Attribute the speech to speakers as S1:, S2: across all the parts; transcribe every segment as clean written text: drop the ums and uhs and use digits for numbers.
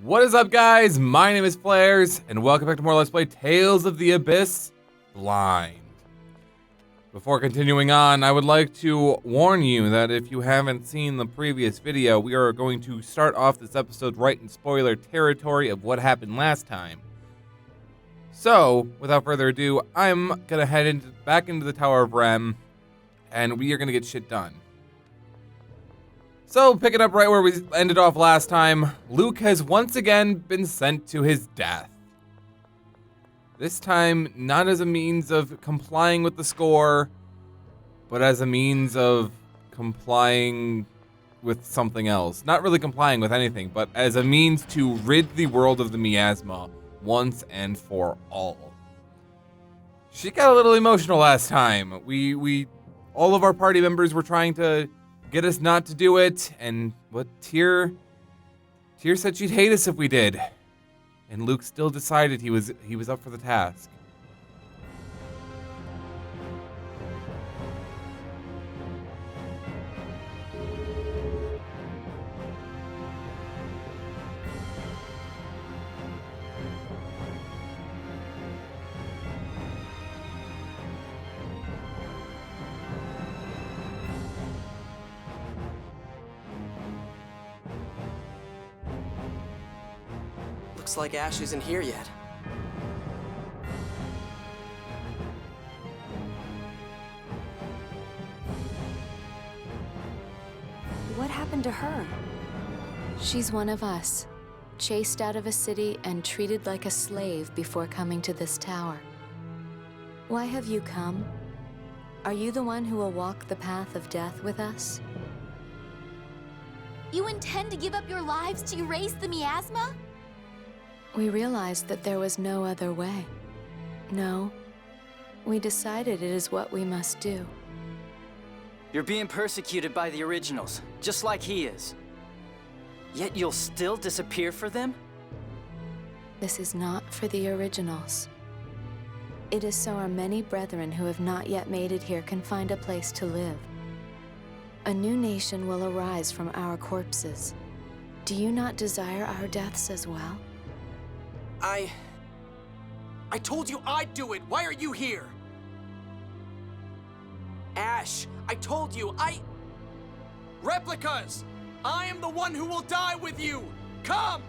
S1: What is up, guys? My name is FlamingFlarez, and welcome back to more Let's Play Tales of the Abyss Blind. Before continuing on, I would like to warn you that if you haven't seen the previous video, we are going to start off this episode right in spoiler territory of what happened last time. So, without further ado, I'm gonna head back into the Tower of Rem, and we are gonna get shit done. So, picking up right where we ended off last time, Luke has once again been sent to his death. This time, not as a means of complying with the score, but as a means of complying with something else. Not really complying with anything, but as a means to rid the world of the miasma once and for all. She got a little emotional last time. All of our party members were trying to get us not to do it, and what Tyr said she'd hate us if we did. And Luke still decided he was up for the task.
S2: Looks like Ash isn't here yet.
S3: What happened to her? She's one of us, chased out of a city and treated like a slave before coming to this tower. Why have you come? Are you the one who will walk the path of death with us?
S4: You intend to give up your lives to erase the miasma?
S3: We realized that there was no other way. No, we decided it is what we must do.
S5: You're being persecuted by the originals, just like he is. Yet you'll still disappear for them?
S3: This is not for the originals. It is so our many brethren who have not yet made it here can find a place to live. A new nation will arise from our corpses. Do you not desire our deaths as well?
S2: I told you I'd do it. Why are you here? Ash, I told you, Replicas! I am the one who will die with you! Come!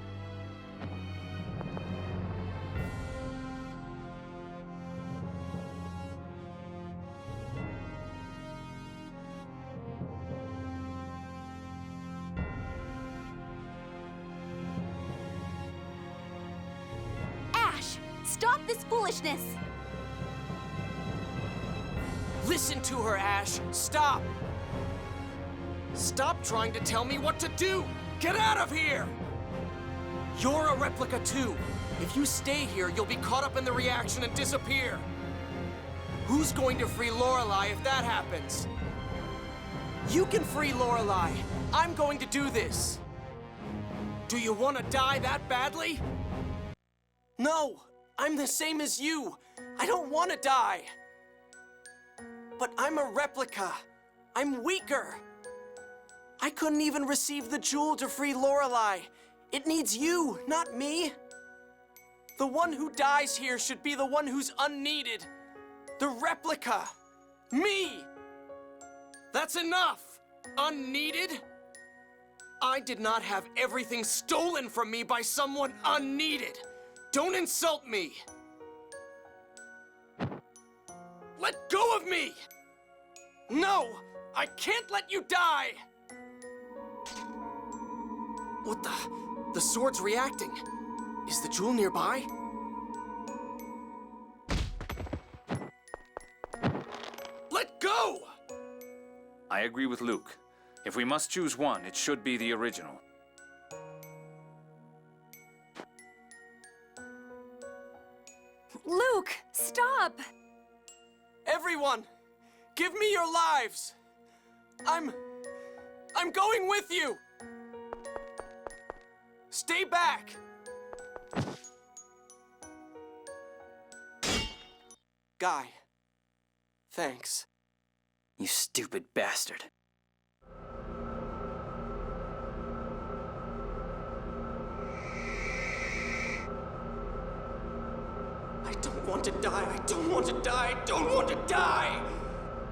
S4: Stop this foolishness!
S2: Listen to her, Ash. Stop! Stop trying to tell me what to do! Get out of here! You're a replica too. If you stay here, you'll be caught up in the reaction and disappear. Who's going to free Lorelei if that happens? You can free Lorelei. I'm going to do this. Do you want to die that badly? No! I'm the same as you. I don't want to die. But I'm a replica. I'm weaker. I couldn't even receive the jewel to free Lorelei. It needs you, not me. The one who dies here should be the one who's unneeded. The replica. Me. That's enough. Unneeded? I did not have everything stolen from me by someone unneeded. Don't insult me! Let go of me! No! I can't let you die! What the? The sword's reacting. Is the jewel nearby? Let go!
S6: I agree with Luke. If we must choose one, it should be the original.
S3: Luke, stop!
S2: Everyone, give me your lives! I'm going with you! Stay back! Guy, thanks.
S5: You stupid bastard.
S2: don't want to die. I don't want to die. I don't want to die.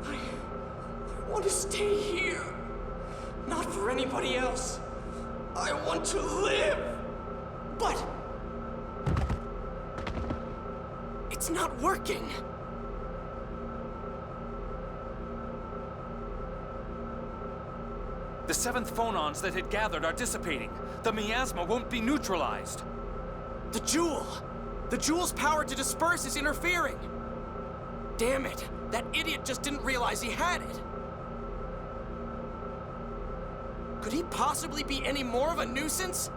S2: I want to stay here. Not for anybody else. I want to live. But it's not working.
S6: The 7th phonons that had gathered are dissipating. The miasma won't be neutralized.
S2: The jewel! The jewel's power to disperse is interfering! Damn it! That idiot just didn't realize he had it! Could he possibly be any more of a nuisance?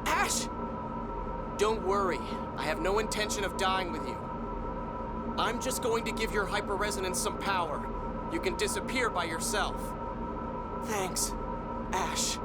S2: Ash! Don't worry. I have no intention of dying with you. I'm just going to give your hyperresonance some power. You can disappear by yourself. Thanks, Ash.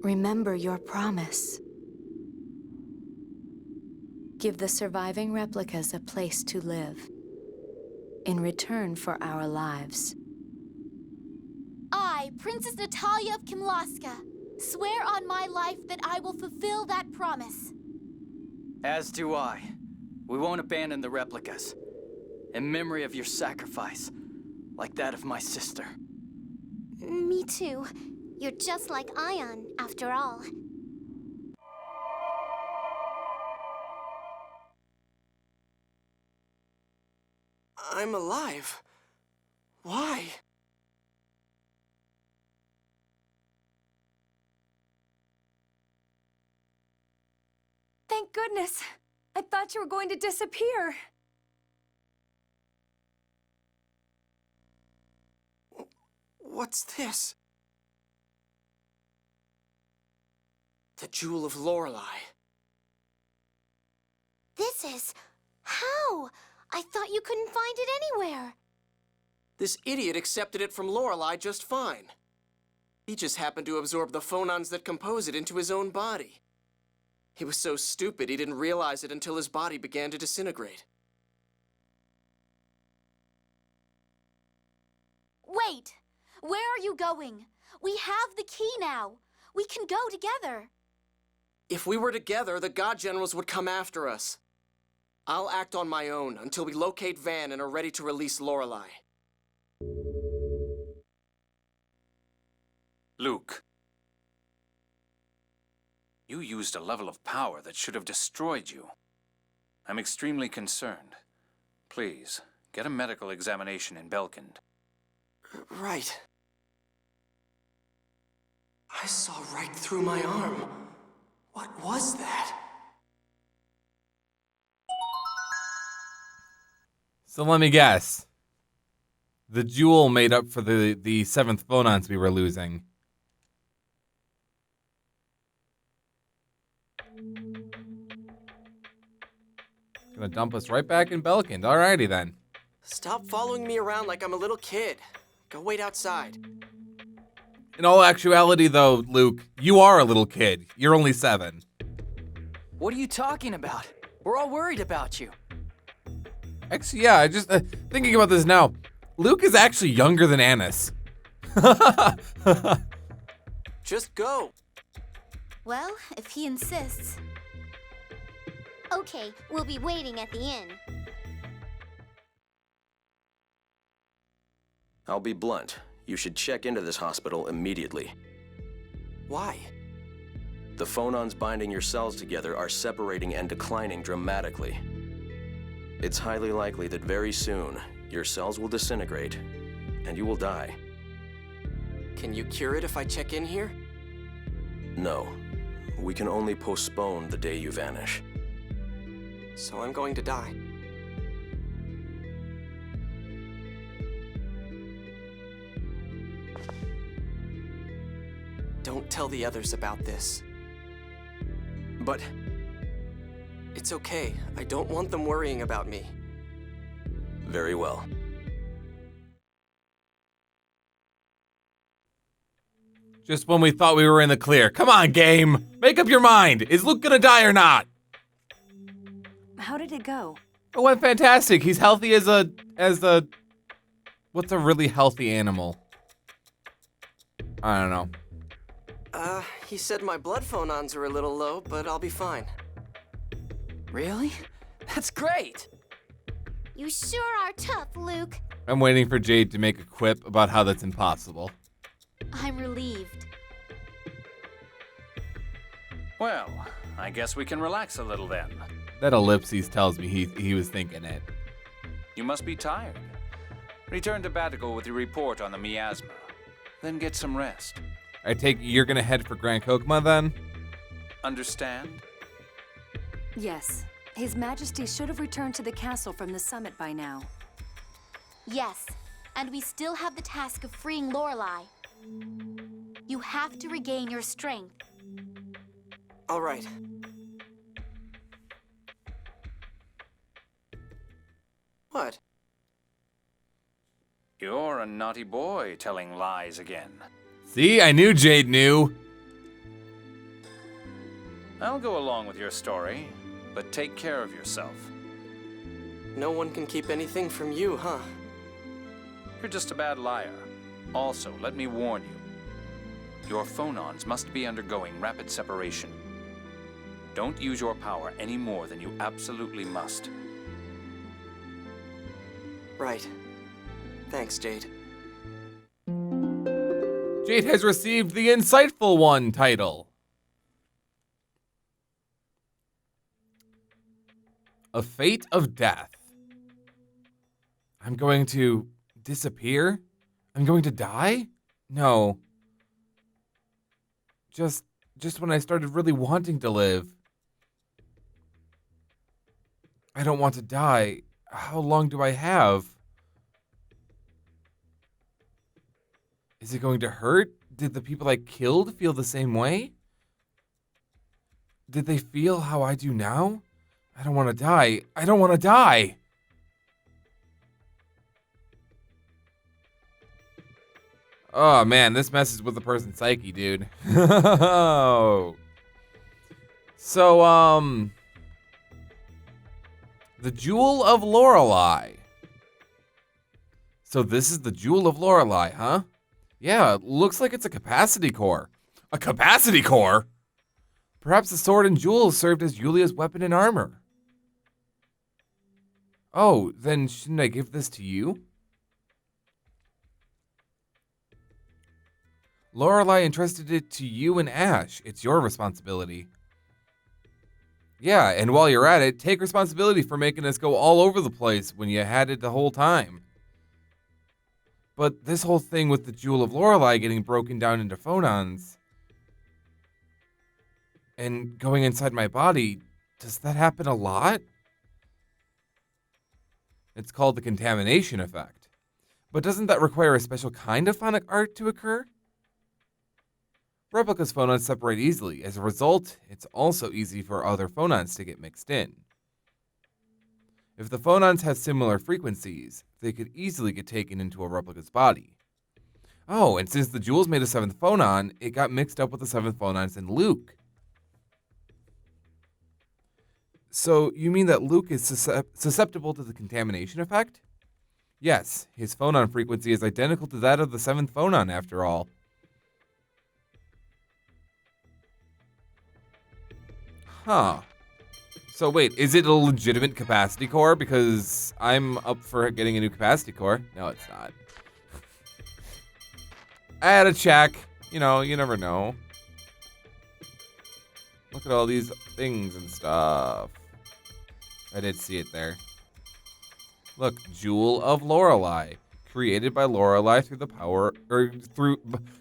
S3: Remember your promise. Give the surviving replicas a place to live, in return for our lives.
S4: I, Princess Natalia of Kimlaska, swear on my life that I will fulfill that promise.
S5: As do I. We won't abandon the replicas. In memory of your sacrifice, like that of my sister.
S7: Me too. You're just like Ion, after all.
S2: I'm alive. Why?
S8: Thank goodness. I thought you were going to disappear.
S2: What's this? The Jewel of Lorelei.
S7: This is... how? I thought you couldn't find it anywhere.
S2: This idiot accepted it from Lorelei just fine. He just happened to absorb the phonons that compose it into his own body. He was so stupid he didn't realize it until his body began to disintegrate.
S4: Wait! Where are you going? We have the key now. We can go together.
S2: If we were together, the God Generals would come after us. I'll act on my own until we locate Van and are ready to release Lorelei.
S6: Luke. You used a level of power that should have destroyed you. I'm extremely concerned. Please, get a medical examination in Belkind.
S2: Right. I saw right through my arm. What was that?
S1: So let me guess. The jewel made up for the 7th phonons we were losing. Gonna dump us right back in Belkind. Alrighty then.
S2: Stop following me around like I'm a little kid. Go wait outside.
S1: In all actuality, though, Luke, you are a little kid. You're only 7.
S5: What are you talking about? We're all worried about you.
S1: Actually, yeah, I just thinking about this now. Luke is actually younger than Annis.
S2: Just go.
S4: Well, if he insists.
S7: Okay, we'll be waiting at the inn.
S9: I'll be blunt. You should check into this hospital immediately.
S2: Why?
S9: The phonons binding your cells together are separating and declining dramatically. It's highly likely that very soon, your cells will disintegrate, and you will die.
S2: Can you cure it if I check in here?
S9: No. We can only postpone the day you vanish.
S2: So I'm going to die. Don't tell the others about this.
S9: But
S2: It's okay. I don't want them worrying about me.
S9: very well.
S1: Just when we thought we were in the clear. Come on, game. Make up your mind. Is Luke gonna die or not?
S8: How did it go?
S1: It went fantastic. He's healthy as a what's a really healthy animal? I don't know.
S2: He said my blood phonons are a little low, but I'll be fine.
S5: Really? That's great!
S7: You sure are tough, Luke.
S1: I'm waiting for Jade to make a quip about how that's impossible.
S4: I'm relieved.
S6: Well, I guess we can relax a little then.
S1: That ellipses tells me he was thinking it.
S6: You must be tired. Return to Batico with your report on the miasma. Then get some rest.
S1: I take it you're gonna head for Grand Kokma then?
S6: Understand?
S8: Yes. His Majesty should have returned to the castle from the summit by now.
S4: Yes, and we still have the task of freeing Lorelei. You have to regain your strength.
S2: All right. What?
S6: You're a naughty boy telling lies again.
S1: See, I knew Jade knew.
S6: I'll go along with your story, but take care of yourself.
S2: No one can keep anything from you, huh?
S6: You're just a bad liar. Also, let me warn you. Your phonons must be undergoing rapid separation. Don't use your power any more than you absolutely must.
S2: Right. Thanks, Jade.
S1: Jade has received the Insightful One title. A fate of death. I'm going to disappear? I'm going to die? No. Just when I started really wanting to live. I don't want to die. How long do I have? Is it going to hurt? Did the people I killed feel the same way? Did they feel how I do now? I don't want to die. I don't want to die. Oh man, this messes with the person's psyche, dude. So, the Jewel of Lorelei. So this is the Jewel of Lorelei, huh? Yeah, it looks like it's a capacity core. A capacity core? Perhaps the sword and jewel served as Julia's weapon and armor. Oh, then shouldn't I give this to you? Lorelei entrusted it to you and Ash. It's your responsibility. Yeah, and while you're at it, take responsibility for making us go all over the place when you had it the whole time. But this whole thing with the Jewel of Lorelei getting broken down into phonons and going inside my body, does that happen a lot? It's called the contamination effect. But doesn't that require a special kind of phonic art to occur? Replicas' phonons separate easily. As a result, it's also easy for other phonons to get mixed in. If the phonons have similar frequencies, they could easily get taken into a replica's body. Oh, and since the jewels made a seventh phonon, it got mixed up with the seventh phonons in Luke. So you mean that Luke is susceptible to the contamination effect? Yes, his phonon frequency is identical to that of the seventh phonon after all. Huh. So wait, is it a legitimate capacity core? Because I'm up for getting a new capacity core. No, it's not. I had to check. You know, you never know. Look at all these things and stuff. I did see it there. Look, Jewel of Lorelei. Created by Lorelei through the power,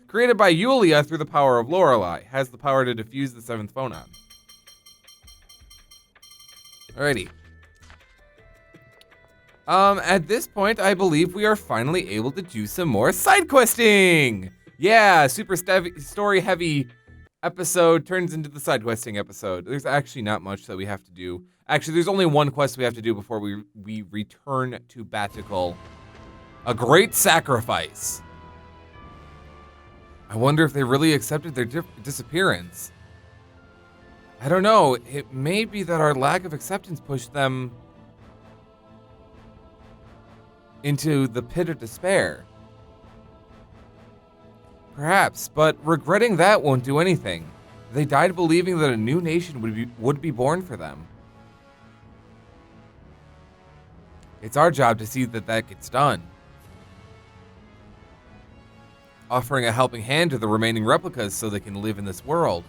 S1: created by Yulia through the power of Lorelei. Has the power to defuse the 7th phonon. Alrighty. At this point, I believe we are finally able to do some more side questing. Yeah, super story-heavy episode turns into the side questing episode. There's actually not much that we have to do. Actually, there's only one quest we have to do before we return to Batical. A great sacrifice. I wonder if they really accepted their disappearance. I don't know. It may be that our lack of acceptance pushed them into the pit of despair. Perhaps, but regretting that won't do anything. They died believing that a new nation would be born for them. It's our job to see that that gets done. Offering a helping hand to the remaining replicas so they can live in this world.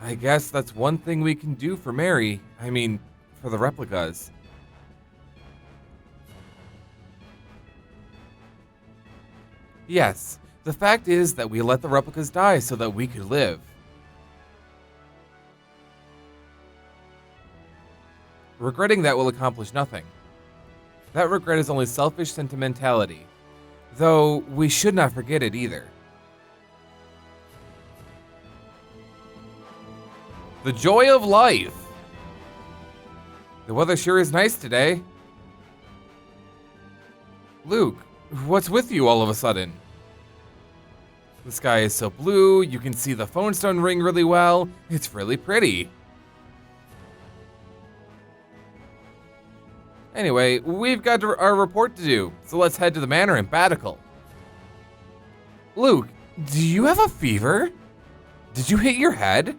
S1: I guess that's one thing we can do for Mary. I mean, for the replicas. Yes, the fact is that we let the replicas die so that we could live. Regretting that will accomplish nothing. That regret is only selfish sentimentality. Though, we should not forget it either. The joy of life. The weather sure is nice today. Luke, what's with you all of a sudden? The sky is so blue, you can see the phone stone ring really well. It's really pretty. Anyway, we've got our report to do, so let's head to the manor in Batical. Luke, do you have a fever? Did you hit your head?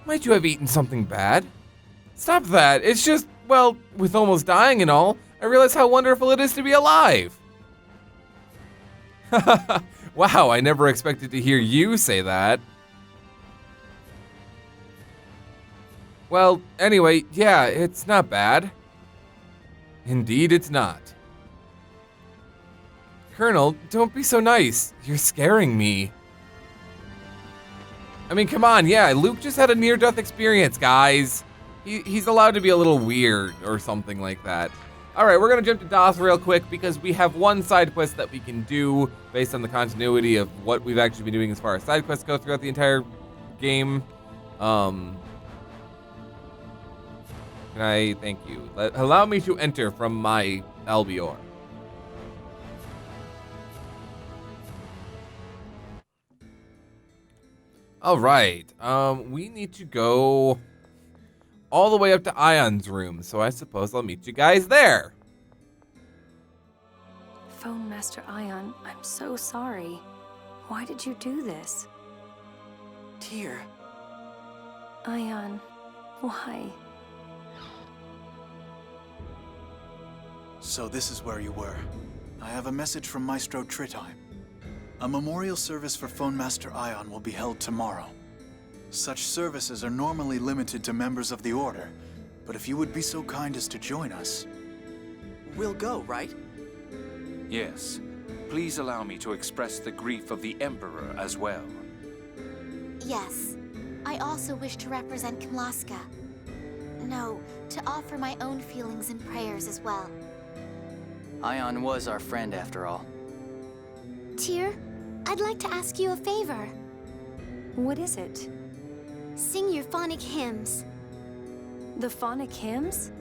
S1: Might you have eaten something bad? Stop that, it's just, well, with almost dying and all, I realize how wonderful it is to be alive. Wow, I never expected to hear you say that. Well, anyway, yeah, it's not bad. Indeed, it's not. Colonel, don't be so nice. You're scaring me. I mean, come on, yeah, Luke just had a near-death experience, guys. He's allowed to be a little weird or something like that. All right, we're gonna jump to DOS real quick because we have one side quest that we can do based on the continuity of what we've actually been doing as far as side quests go throughout the entire game. Can I, thank you. Allow me to enter from my Albior. All right, we need to go all the way up to Ion's room, so I suppose I'll meet you guys there.
S8: Phone Master Ion, I'm so sorry. Why did you do this?
S2: Tear.
S8: Ion, why?
S10: So this is where you were. I have a message from Maestro Tritime. A memorial service for Phone Master Ion will be held tomorrow. Such services are normally limited to members of the Order, but if you would be so kind as to join us...
S2: We'll go, right?
S6: Yes. Please allow me to express the grief of the Emperor as well.
S4: Yes. I also wish to represent Kimlaska. No, to offer my own feelings and prayers as well.
S5: Ion was our friend after all.
S7: Tyr, I'd like to ask you a favor.
S8: What is it?
S7: Sing your phonic hymns.
S8: The phonic hymns?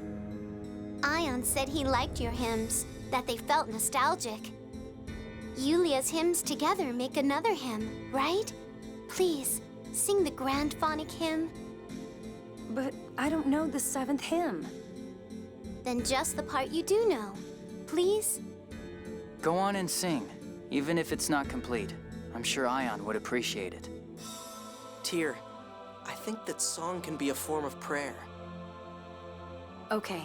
S7: Ion said he liked your hymns, that they felt nostalgic. Yulia's hymns together make another hymn, right? Please, sing the grand phonic hymn.
S8: But I don't know the 7th hymn.
S7: Then just the part you do know. Please?
S5: Go on and sing, even if it's not complete. I'm sure Ion would appreciate it.
S2: Tyr, I think that song can be a form of prayer.
S8: Okay.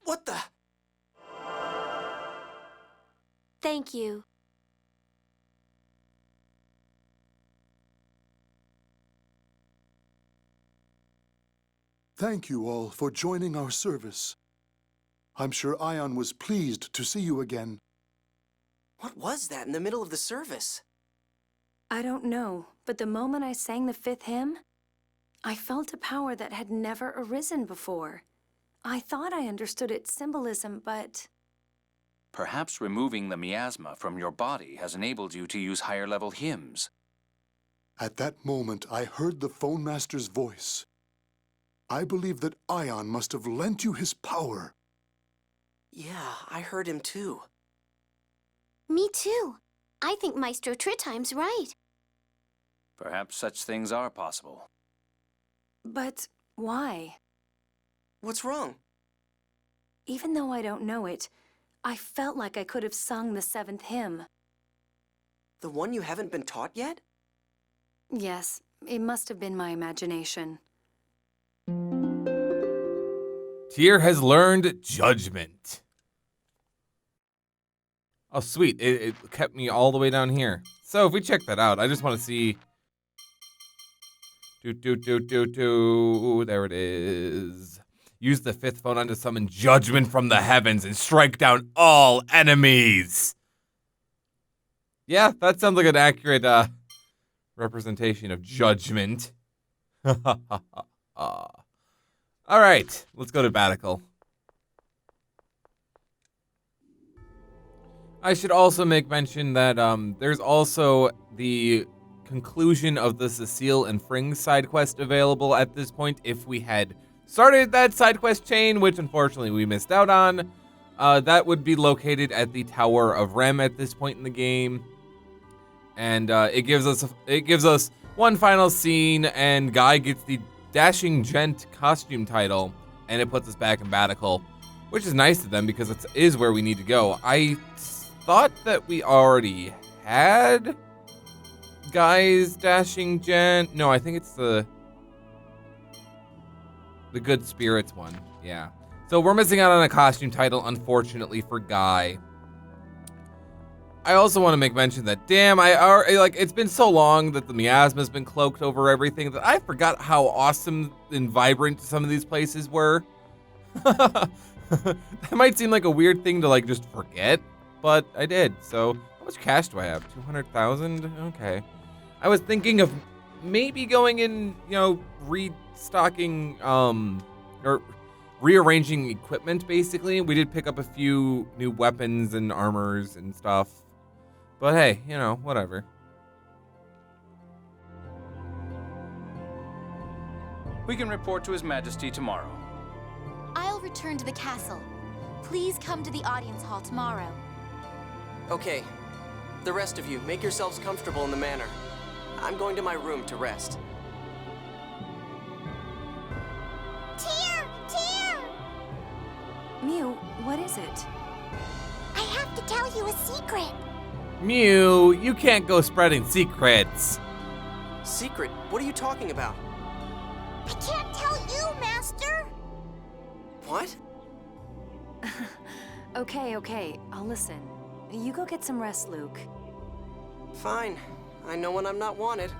S2: What the?
S7: Thank you.
S11: Thank you all for joining our service. I'm sure Ion was pleased to see you again.
S2: What was that in the middle of the service?
S8: I don't know, but the moment I sang the 5th hymn, I felt a power that had never arisen before. I thought I understood its symbolism, but...
S6: Perhaps removing the miasma from your body has enabled you to use higher-level hymns.
S11: At that moment, I heard the phone master's voice. I believe that Ion must have lent you his power.
S2: Yeah, I heard him too.
S7: Me too. I think Maestro Tritime's right.
S6: Perhaps such things are possible.
S8: But why?
S2: What's wrong?
S8: Even though I don't know it, I felt like I could have sung the 7th hymn.
S2: The one you haven't been taught yet?
S8: Yes, it must have been my imagination.
S1: Tyr has learned judgment. Oh, sweet. It kept me all the way down here. So if we check that out, I just want to see... There it is. Use the 5th phonon to summon judgment from the heavens and strike down all enemies. Yeah, that sounds like an accurate representation of judgment. All right, let's go to Batical. I should also make mention that there's also the conclusion of the Cecile and Fring side quest available at this point if we had started that side quest chain, which unfortunately we missed out on. That would be located at the Tower of Rem at this point in the game. And it gives us one final scene, and Guy gets the Dashing Gent costume title, and it puts us back in Batical, which is nice of them because it is where we need to go. I thought that we already had Guy's Dashing Gent. No, I think it's the Good Spirits one. Yeah. So we're missing out on a costume title, unfortunately, for Guy. I also want to make mention that, damn, it's been so long that the miasma's been cloaked over everything that I forgot how awesome and vibrant some of these places were. That might seem like a weird thing to, like, just forget, but I did. So, how much cash do I have? 200,000? Okay. I was thinking of maybe going in, restocking, or rearranging equipment, basically. We did pick up a few new weapons and armors and stuff. But hey, whatever.
S6: We can report to His Majesty tomorrow.
S4: I'll return to the castle. Please come to the audience hall tomorrow.
S2: Okay. The rest of you, make yourselves comfortable in the manor. I'm going to my room to rest.
S7: Tyr! Tyr!
S8: Mew, what is it?
S7: I have to tell you a secret.
S1: Mew, you can't go spreading secrets.
S2: Secret? What are you talking about?
S7: I can't tell you, Master.
S2: What?
S8: Okay, I'll listen. You go get some rest, Luke.
S2: Fine. I know when I'm not wanted.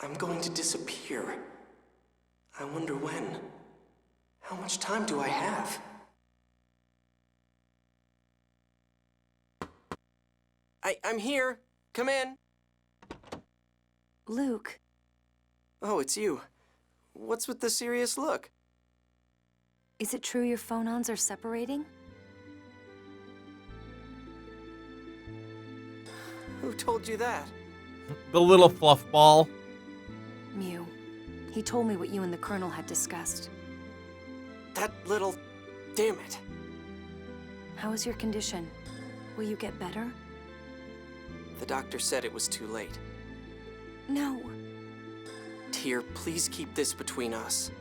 S2: I'm going to disappear. I wonder when. How much time do I have? I'm here. Come in.
S8: Luke.
S2: Oh, it's you. What's with the serious look?
S8: Is it true your phonons are separating?
S2: Who told you that?
S1: The little fluff ball.
S8: Mew. He told me what you and the Colonel had discussed.
S2: That little... damn it.
S8: How is your condition? Will you get better?
S2: The doctor said it was too late.
S8: No.
S2: Tyr, please keep this between us.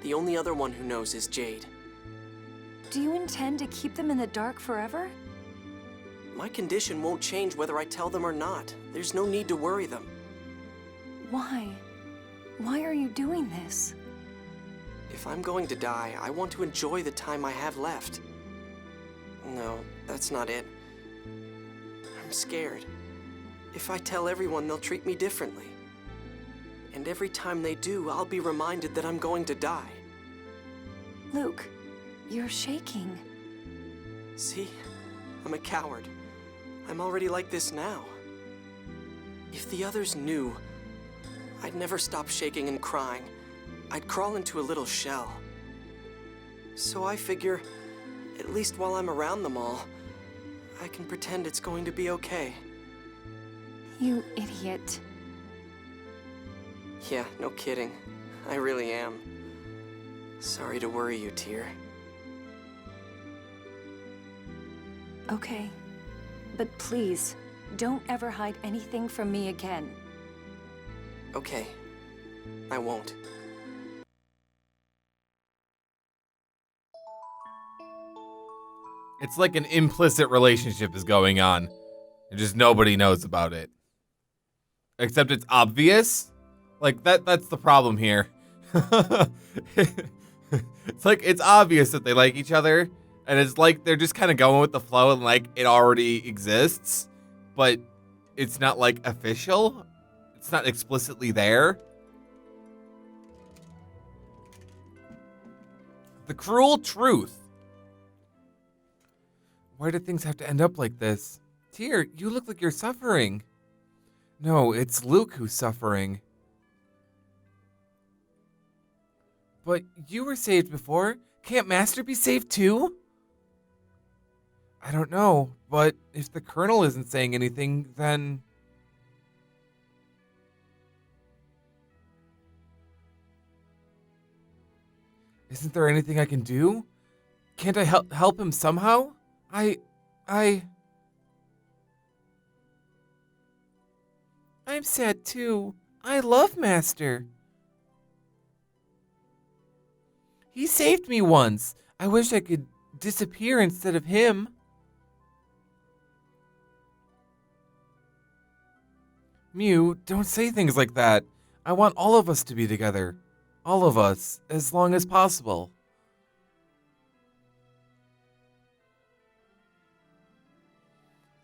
S2: The only other one who knows is Jade.
S8: Do you intend to keep them in the dark forever?
S2: My condition won't change whether I tell them or not. There's no need to worry them.
S8: Why? Why are you doing this?
S2: If I'm going to die, I want to enjoy the time I have left. No, that's not it. I'm scared. If I tell everyone, they'll treat me differently. And every time they do, I'll be reminded that I'm going to die.
S8: Luke, you're shaking.
S2: See? I'm a coward. I'm already like this now. If the others knew, I'd never stop shaking and crying. I'd crawl into a little shell. So I figure, at least while I'm around them all, I can pretend it's going to be okay.
S8: You idiot.
S2: Yeah, no kidding. I really am. Sorry to worry you, Tyr.
S8: Okay. But please, don't ever hide anything from me again.
S2: Okay. I won't.
S1: It's like an implicit relationship is going on. And just nobody knows about it. Except it's obvious. Like, that's the problem here. It's like, it's obvious that they like each other. And it's like they're just kind of going with the flow and like it already exists. But it's not like official. It's not explicitly there. The cruel truth. Why do things have to end up like this? Tyr, you look like you're suffering. No, it's Luke who's suffering. But you were saved before. Can't Master be saved too? I don't know, but if the Colonel isn't saying anything, then... Isn't there anything I can do? Can't I help him somehow? I'm sad too. I love Master. He saved me once. I wish I could disappear instead of him. Mew, don't say things like that. I want all of us to be together. All of us, as long as possible.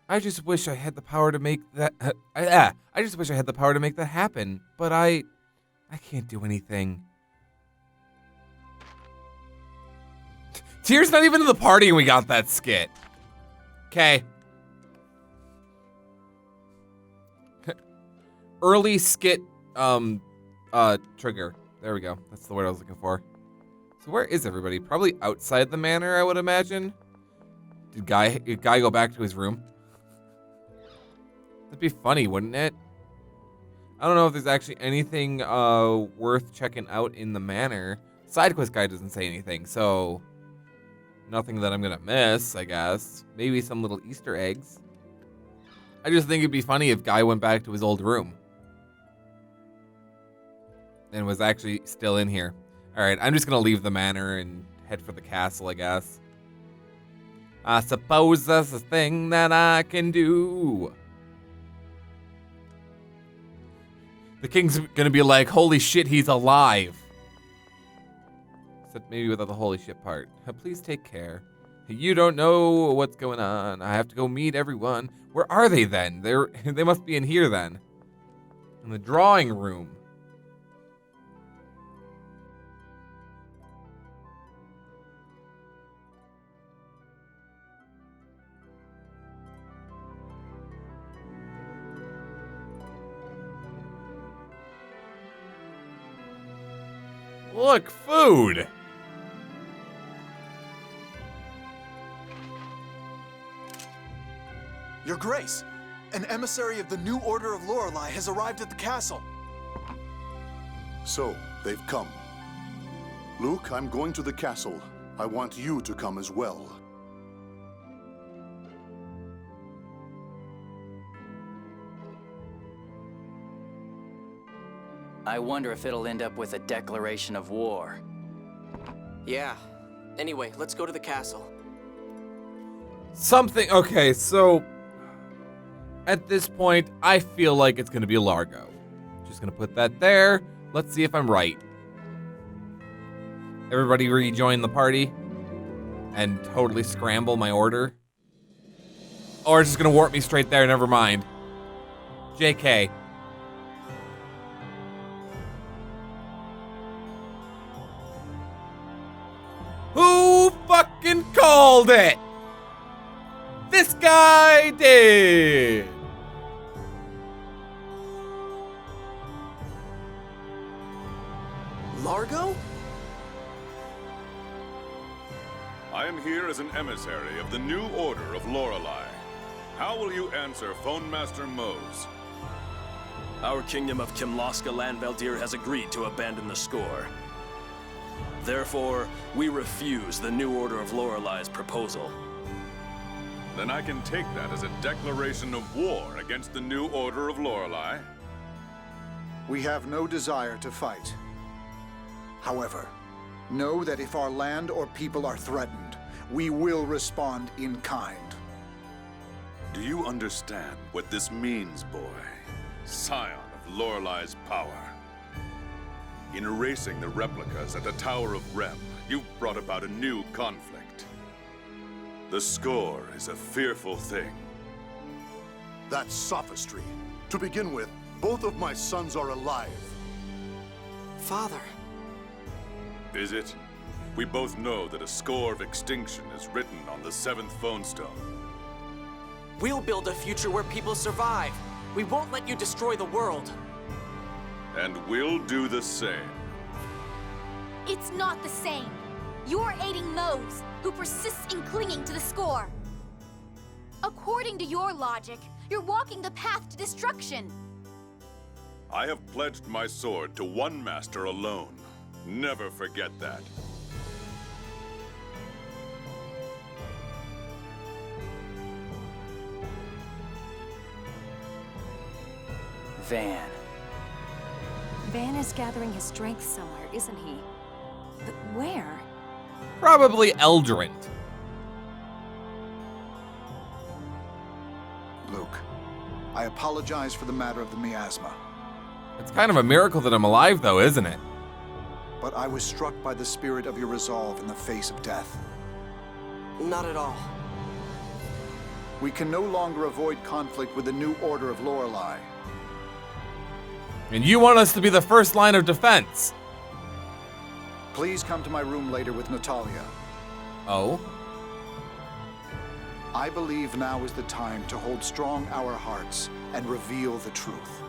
S1: I just wish I had the power to make that... I just wish I had the power to make that happen, but I can't do anything. Tyr's not even in the party and we got that skit. Okay. Early skit trigger. There we go. That's the word I was looking for. So where is everybody? Probably outside the manor, I would imagine. Did Guy go back to his room? That'd be funny, wouldn't it? I don't know if there's actually anything worth checking out in the manor. Side quest guy doesn't say anything, so nothing that I'm gonna miss, I guess. Maybe some little Easter eggs. I just think it'd be funny if Guy went back to his old room and was actually still in here. All right, I'm just gonna leave the manor and head for the castle, I guess. I suppose that's a thing that I can do. The king's gonna be like, holy shit, he's alive. Except maybe without the holy shit part. Please take care. You don't know what's going on. I have to go meet everyone. Where are they then? They must be in here then. In the drawing room. Look, food!
S10: Your Grace, an emissary of the New Order of Lorelei has arrived at the castle.
S11: So, they've come. Luke, I'm going to the castle. I want you to come as well.
S5: I wonder if it'll end up with a declaration of war.
S2: Yeah. Anyway, let's go to the castle.
S1: Okay, so at this point, I feel like it's gonna be Largo. Just gonna put that there. Let's see if I'm right. Everybody rejoin the party and totally scramble my order. Or it's just gonna warp me straight there, never mind. JK. Who fucking called it? This guy did.
S2: Largo?
S12: I am here as an emissary of the New Order of Lorelei. How will you answer Phone Master Mose?
S9: Our kingdom of Kimloska Landveldir has agreed to abandon the score. Therefore, we refuse the New Order of Lorelei's proposal.
S12: Then I can take that as a declaration of war against the New Order of Lorelei.
S13: We have no desire to fight. However, know that if our land or people are threatened, we will respond in kind.
S12: Do you understand what this means, boy? Scion of Lorelei's power. In erasing the replicas at the Tower of Rem, you've brought about a new conflict. The score is a fearful thing.
S11: That's sophistry. To begin with, both of my sons are alive.
S2: Father.
S12: Is it? We both know that a score of extinction is written on the 7th phone stone.
S2: We'll build a future where people survive. We won't let you destroy the world.
S12: And we'll do the same.
S4: It's not the same. You're aiding Mose, who persists in clinging to the score. According to your logic, you're walking the path to destruction.
S12: I have pledged my sword to one master alone. Never forget that.
S5: Van.
S8: Van is gathering his strength somewhere, isn't he? But where?
S1: Probably Eldrant.
S13: Luke, I apologize for the matter of the miasma,
S1: It's kind of a miracle that I'm alive, though, isn't it?
S13: but I was struck by the spirit of your resolve in the face of death.
S2: Not at all.
S13: We can no longer avoid conflict with the New Order of Lorelei.
S1: And you want us to be the first line of defense.
S13: Please come to my room later with Natalia.
S1: Oh?
S13: I believe now is the time to hold strong our hearts and reveal the truth.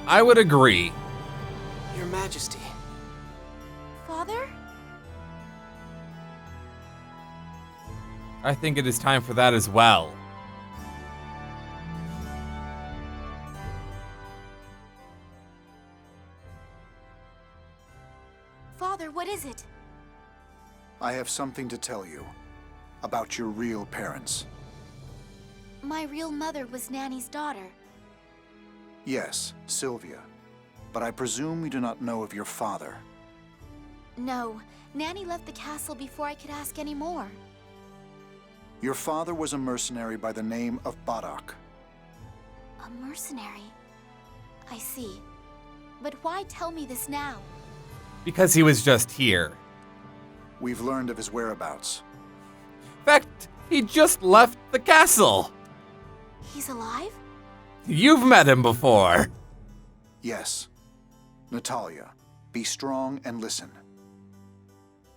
S1: I would agree.
S2: Your Majesty.
S4: Father?
S1: I think it is time for that as well.
S4: Father, what is it?
S13: I have something to tell you about your real parents.
S4: My real mother was Nanny's daughter.
S13: Yes, Sylvia. But I presume you do not know of your father.
S4: No, Nanny left the castle before I could ask any more.
S13: Your father was a mercenary by the name of Barak.
S4: A mercenary? I see. But why tell me this now?
S1: Because he was just here.
S13: We've learned of his whereabouts.
S1: In fact, he just left the castle.
S4: He's alive?
S1: You've met him before.
S13: Yes. Natalia, be strong and listen.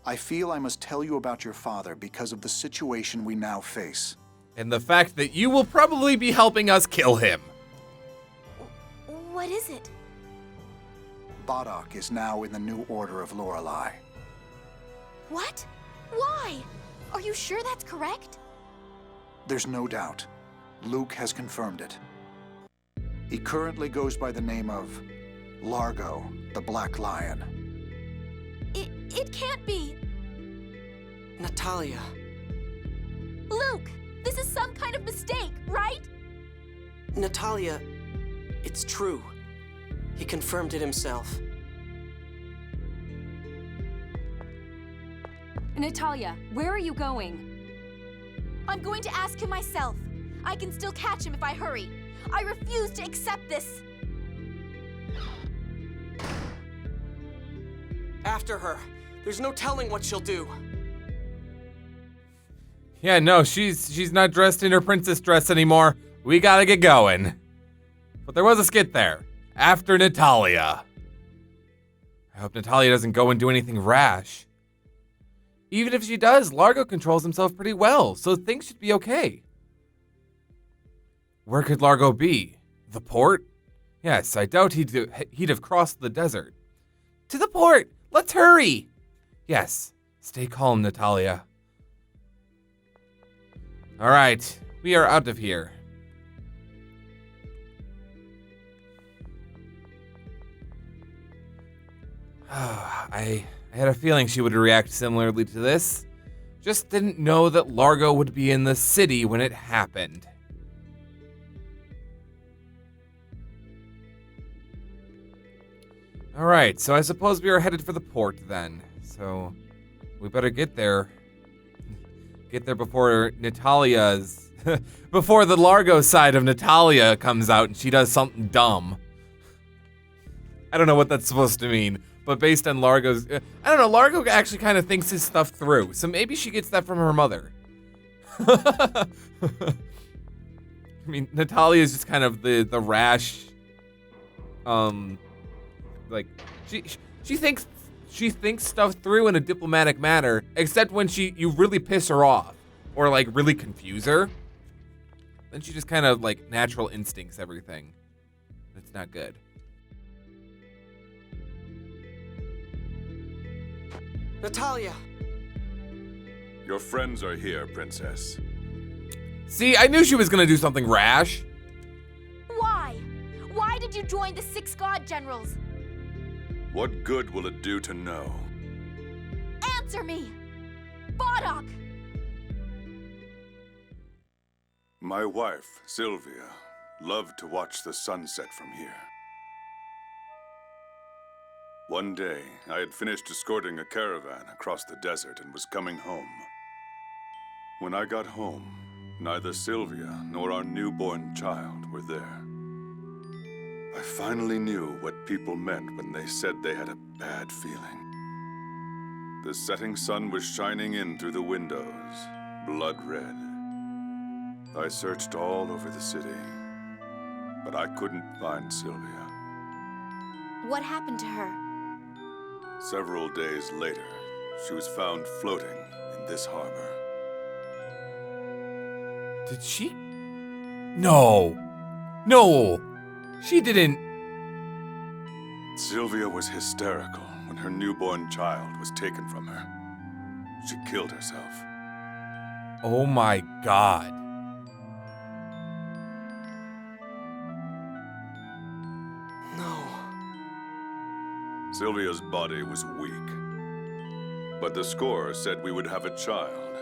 S13: I feel I must tell you about your father because of the situation we now face.
S1: And the fact that you will probably be helping us kill him.
S4: What is it?
S13: Barak is now in the New Order of Lorelei.
S4: What? Why? Are you sure that's correct?
S13: There's no doubt. Luke has confirmed it. He currently goes by the name of Largo, the Black Lion.
S4: It can't be.
S14: Natalia.
S4: Luke, this is some kind of mistake, right?
S14: Natalia, it's true. He confirmed it himself.
S8: Natalia, where are you going?
S4: I'm going to ask him myself. I can still catch him if I hurry. I refuse to accept this.
S14: After her. There's no telling what she'll do.
S1: Yeah, no, she's not dressed in her princess dress anymore. We gotta get going. But there was a skit there. After Natalia. I hope Natalia doesn't go and do anything rash. Even if she does, Largo controls himself pretty well, so things should be okay. Where could Largo be? The port? Yes, I doubt he'd have crossed the desert. To the port! Let's hurry! Yes, stay calm, Natalia. All right, we are out of here. I had a feeling she would react similarly to this. Just didn't know that Largo would be in the city when it happened. All right, so I suppose we are headed for the port then. So we better get there. Get there before Natalia's... before the Largo side of Natalia comes out and she does something dumb. I don't know what that's supposed to mean, but based on Largo's... I don't know, Largo actually kind of thinks his stuff through, so maybe she gets that from her mother. I mean, Natalia is just kind of the rash... like, she thinks stuff through in a diplomatic manner, except when you really piss her off or like really confuse her. Then she just kind of like natural instincts everything. That's not good.
S14: Natalia!
S12: Your friends are here, Princess.
S1: See, I knew she was gonna do something rash.
S4: Why? Why did you join the 6 God Generals?
S12: What good will it do to know?
S4: Answer me! Bodok!
S12: My wife, Sylvia, loved to watch the sunset from here. One day, I had finished escorting a caravan across the desert and was coming home. When I got home, neither Sylvia nor our newborn child were there. I finally knew what people meant when they said they had a bad feeling. The setting sun was shining in through the windows, blood red. I searched all over the city, but I couldn't find Sylvia.
S4: What happened to her?
S12: Several days later, she was found floating in this harbor.
S1: Did she? No. No. She didn't.
S12: Sylvia was hysterical when her newborn child was taken from her. She killed herself.
S1: Oh my God.
S14: No.
S12: Sylvia's body was weak. But the score said we would have a child.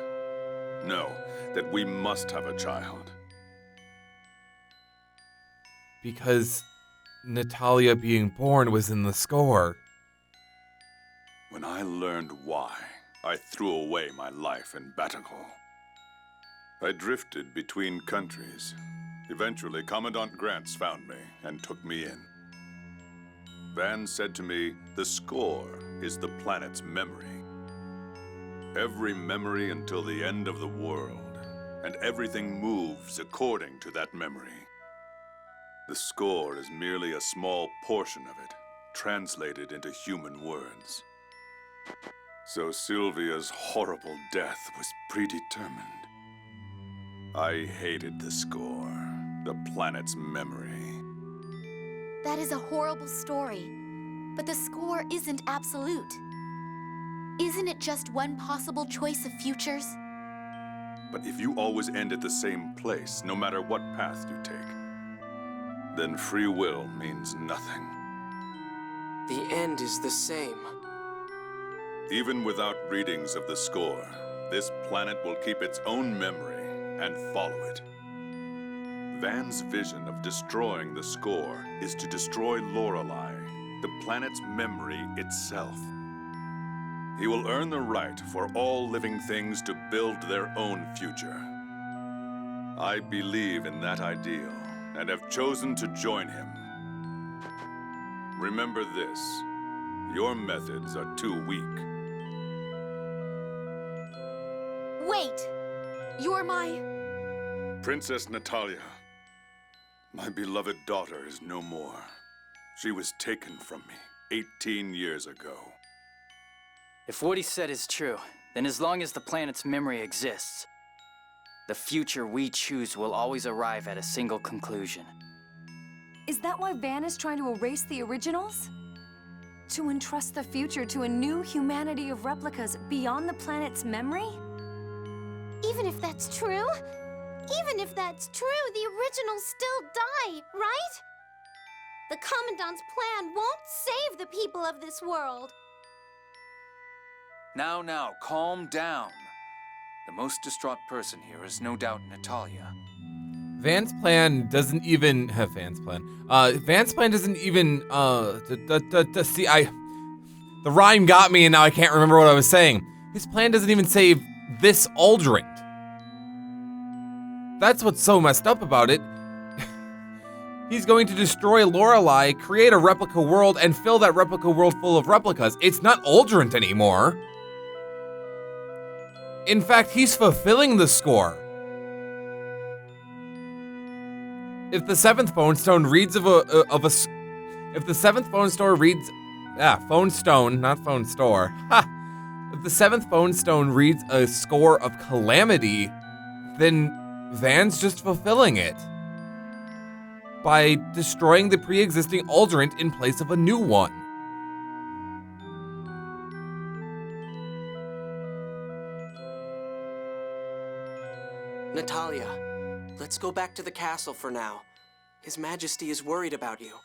S12: No, that we must have a child.
S1: Because Natalia being born was in the score.
S12: When I learned why, I threw away my life in Batakal. I drifted between countries. Eventually, Commandant Grants found me and took me in. Van said to me, the score is the planet's memory. Every memory until the end of the world, and everything moves according to that memory. The score is merely a small portion of it, translated into human words. So Sylvia's horrible death was predetermined. I hated the score, the planet's memory.
S4: That is a horrible story, but the score isn't absolute. Isn't it just one possible choice of futures?
S12: But if you always end at the same place, no matter what path you take, then free will means nothing.
S14: The end is the same.
S12: Even without readings of the score, this planet will keep its own memory and follow it. Van's vision of destroying the score is to destroy Lorelei, the planet's memory itself. He will earn the right for all living things to build their own future. I believe in that ideal and have chosen to join him. Remember this, your methods are too weak.
S4: Wait! You're my...
S12: Princess Natalia, my beloved daughter is no more. She was taken from me 18 years ago.
S5: If what he said is true, then as long as the planet's memory exists, the future we choose will always arrive at a single conclusion.
S8: Is that why Van is trying to erase the originals? To entrust the future to a new humanity of replicas beyond the planet's memory?
S7: Even if that's true, the originals still die, right? The Commandant's plan won't save the people of this world.
S6: Now, calm down. The most distraught person here is no doubt Natalia.
S1: Van's plan doesn't even have Van's plan. Van's plan doesn't even see. The rhyme got me, and now I can't remember what I was saying. His plan doesn't even save this Aldrin. That's what's so messed up about it. He's going to destroy Lorelei, create a replica world, and fill that replica world full of replicas. It's not Aldrin anymore. In fact, he's fulfilling the score. If the seventh phone stone reads phone stone, not phone store. Ha! If the seventh phone stone reads a score of calamity, then Van's just fulfilling it by destroying the pre-existing Aldrin in place of a new one.
S14: Natalia, let's go back to the castle for now. His Majesty is worried about you.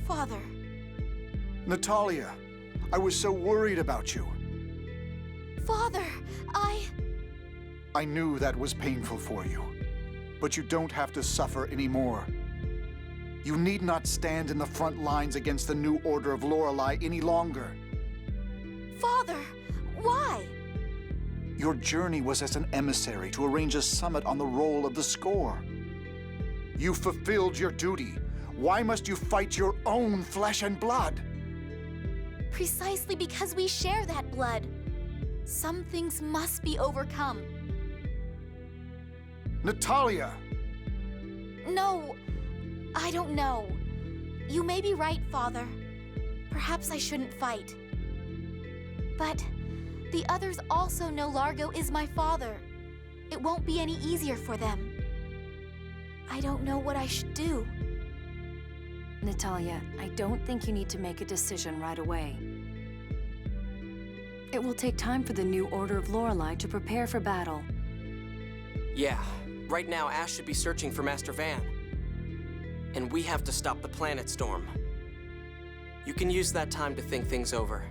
S4: Father.
S13: Natalia, I was so worried about you.
S4: Father,
S13: I knew that was painful for you, but you don't have to suffer anymore. You need not stand in the front lines against the new order of Lorelei any longer.
S4: Father, why?
S13: Your journey was as an emissary to arrange a summit on the roll of the score. You fulfilled your duty. Why must you fight your own flesh and blood?
S4: Precisely because we share that blood. Some things must be overcome.
S13: Natalia!
S4: No, I don't know. You may be right, Father. Perhaps I shouldn't fight. But the others also know Largo is my father. It won't be any easier for them. I don't know what I should do.
S8: Natalia, I don't think you need to make a decision right away. It will take time for the new Order of Lorelei to prepare for battle.
S14: Yeah, right now Ash should be searching for Master Van. And we have to stop the planet storm. You can use that time to think things over.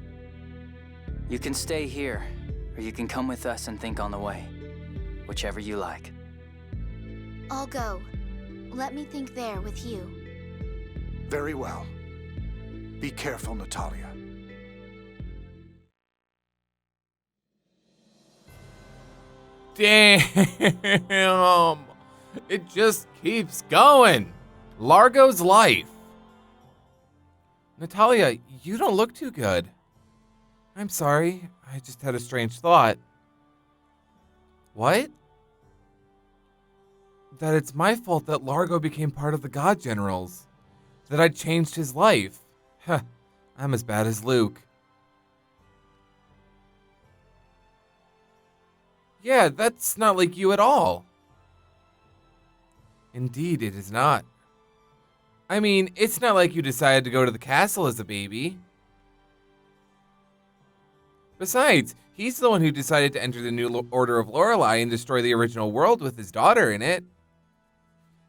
S5: You can stay here, or you can come with us and think on the way. Whichever you like.
S4: I'll go. Let me think there with you.
S13: Very well. Be careful, Natalia.
S1: Damn! It just keeps going. Largo's life. Natalia, you don't look too good. I'm sorry. I just had a strange thought. What? That it's my fault that Largo became part of the God Generals. That I changed his life. Huh. I'm as bad as Luke. Yeah, that's not like you at all. Indeed, it is not. I mean, it's not like you decided to go to the castle as a baby. Besides, he's the one who decided to enter the new Order of Lorelei and destroy the original world with his daughter in it.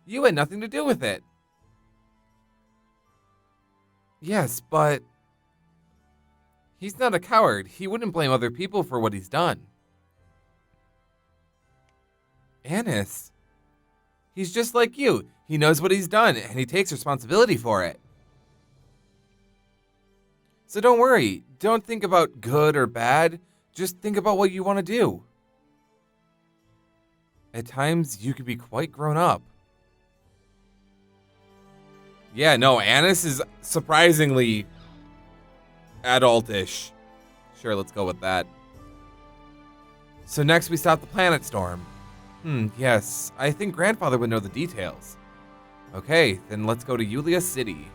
S1: You had nothing to do with it. Yes, but he's not a coward. He wouldn't blame other people for what he's done. Annis, he's just like you. He knows what he's done, and he takes responsibility for it. So don't worry. Don't think about good or bad. Just think about what you want to do. At times, you can be quite grown up. Yeah, no, Annis is surprisingly adultish. Sure, let's go with that. So next we stop the planet storm. Yes, I think Grandfather would know the details. Okay, then let's go to Yulia City.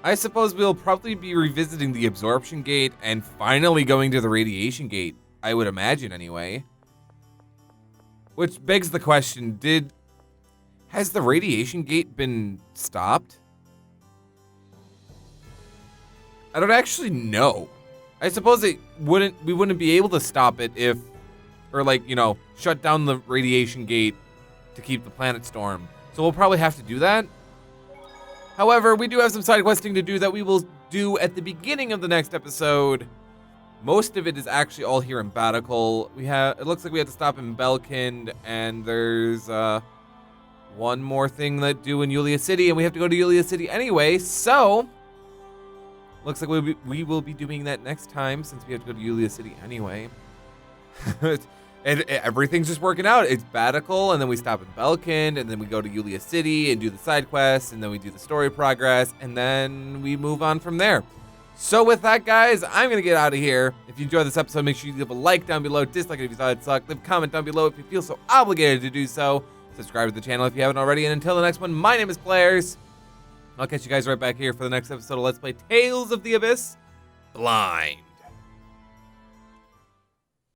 S1: I suppose we'll probably be revisiting the absorption gate and finally going to the radiation gate, I would imagine anyway. Which begs the question, has the radiation gate been stopped? I don't actually know. I suppose we wouldn't be able to stop it if, or like, you know, shut down the radiation gate to keep the planet storm. So we'll probably have to do that. However, we do have some side questing to do that we will do at the beginning of the next episode. Most of it is actually all here in Batical. It looks like we have to stop in Belkind, and there's one more thing that do in Yulia City, and we have to go to Yulia City anyway, so looks like we will be doing that next time since we have to go to Yulia City anyway. And everything's just working out. It's Batical, and then we stop in Belkind, and then we go to Yulia City and do the side quests, and then we do the story progress, and then we move on from there. So with that, guys, I'm going to get out of here. If you enjoyed this episode, make sure you leave a like down below, dislike it if you thought it sucked, leave a comment down below if you feel so obligated to do so, subscribe to the channel if you haven't already, and until the next one, my name is FlamingFlarez. I'll catch you guys right back here for the next episode of Let's Play Tales of the Abyss Blind.